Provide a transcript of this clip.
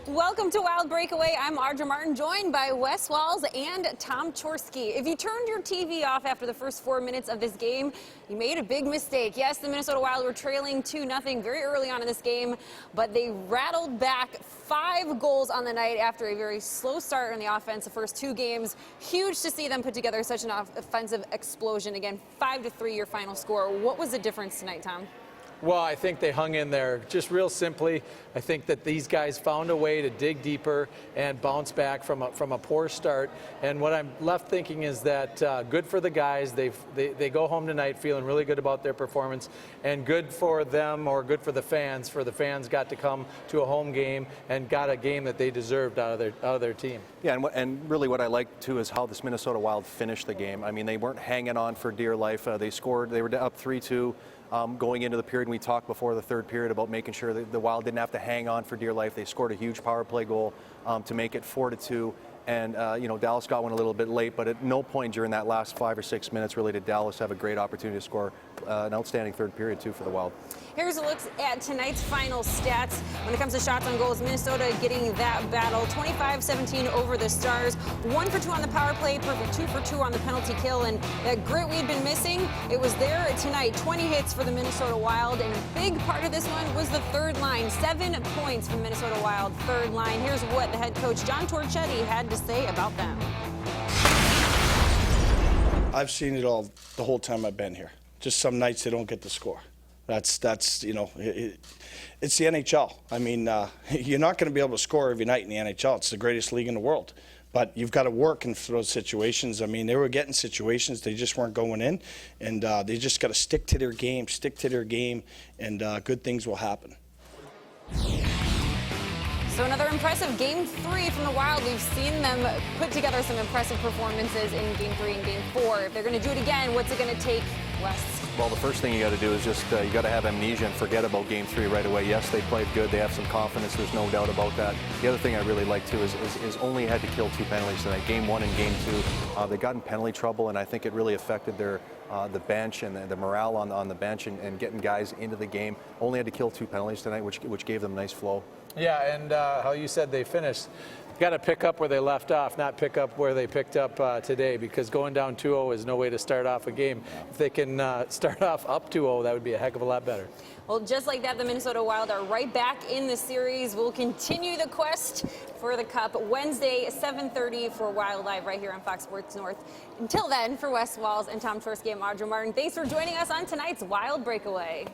Welcome to Wild Breakaway. I'm Audra Martin, joined by Wes Walz and Tom Chorske. If you turned your TV off after the first 4 minutes of this game, you made a big mistake. Yes, the Minnesota Wild were trailing 2-0 very early on in this game, but they rattled back 5 goals on the night after a very slow start in the offense the first 2 games. Huge to see them put together such an offensive explosion. Again, 5-3 your final score. What was the difference tonight, Tom? Well, I think they hung in there just real simply. I think that these guys found a way to dig deeper and bounce back from a poor start. And what I'm left thinking is that good for the guys. They go home tonight feeling really good about their performance, and good for them, or good for the fans. For the fans got to come to a home game and got a game that they deserved out of their team. Yeah, and really what I like too is how this Minnesota Wild finished the game. I mean, they weren't hanging on for dear life. They scored. They were up 3-2. Going into the period, we talked before the third period about making sure that the Wild didn't have to hang on for dear life. They scored a huge power play goal to make it 4-2. And, Dallas got one a little bit late, but at no point during that last 5 or 6 minutes really did Dallas have a great opportunity to score an outstanding third period, too, for the Wild. Here's a look at tonight's final stats. When it comes to shots on goals, Minnesota getting that battle. 25-17 over the Stars. 1 for 2 on the power play, perfect 2 for 2 on the penalty kill. And that grit we'd been missing, it was there tonight. 20 hits for the Minnesota Wild. And a big part of this one was the third line. 7 points from Minnesota Wild, third line. Here's what the head coach, John Torchetti, had to say about them. I've seen it all the whole time I've been here. Just some nights they don't get the score. It's the NHL. I mean, you're not going to be able to score every night in the NHL. It's the greatest league in the world. But you've got to work in those situations. I mean, they were getting situations, they just weren't going in. And they just got to stick to their game, and good things will happen. So another impressive Game 3 from the Wild. We've seen them put together some impressive performances in Game 3 and Game 4. If they're going to do it again, what's it going to take, Wes? Well, the first thing you got to do is just you got to have amnesia and forget about Game 3 right away. Yes, they played good. They have some confidence. There's no doubt about that. The other thing I really like too is only had to kill 2 penalties tonight. Game 1 and Game 2, they got in penalty trouble, and I think it really affected their the bench and the morale on the bench and getting guys into the game. Only had to kill 2 penalties tonight, which gave them nice flow. Yeah, and how you said they finished. Got to pick up where they left off, not pick up where they picked up today, because going down 2-0 is no way to start off a game. If they can start off up 2-0, that would be a heck of a lot better. Well, just like that, the Minnesota Wild are right back in the series. We'll continue the quest for the Cup Wednesday, 7:30 for Wild Live right here on Fox Sports North. Until then, for Wes Walz and Tom Chorske, I'm Audra Martin. Thanks for joining us on tonight's Wild Breakaway.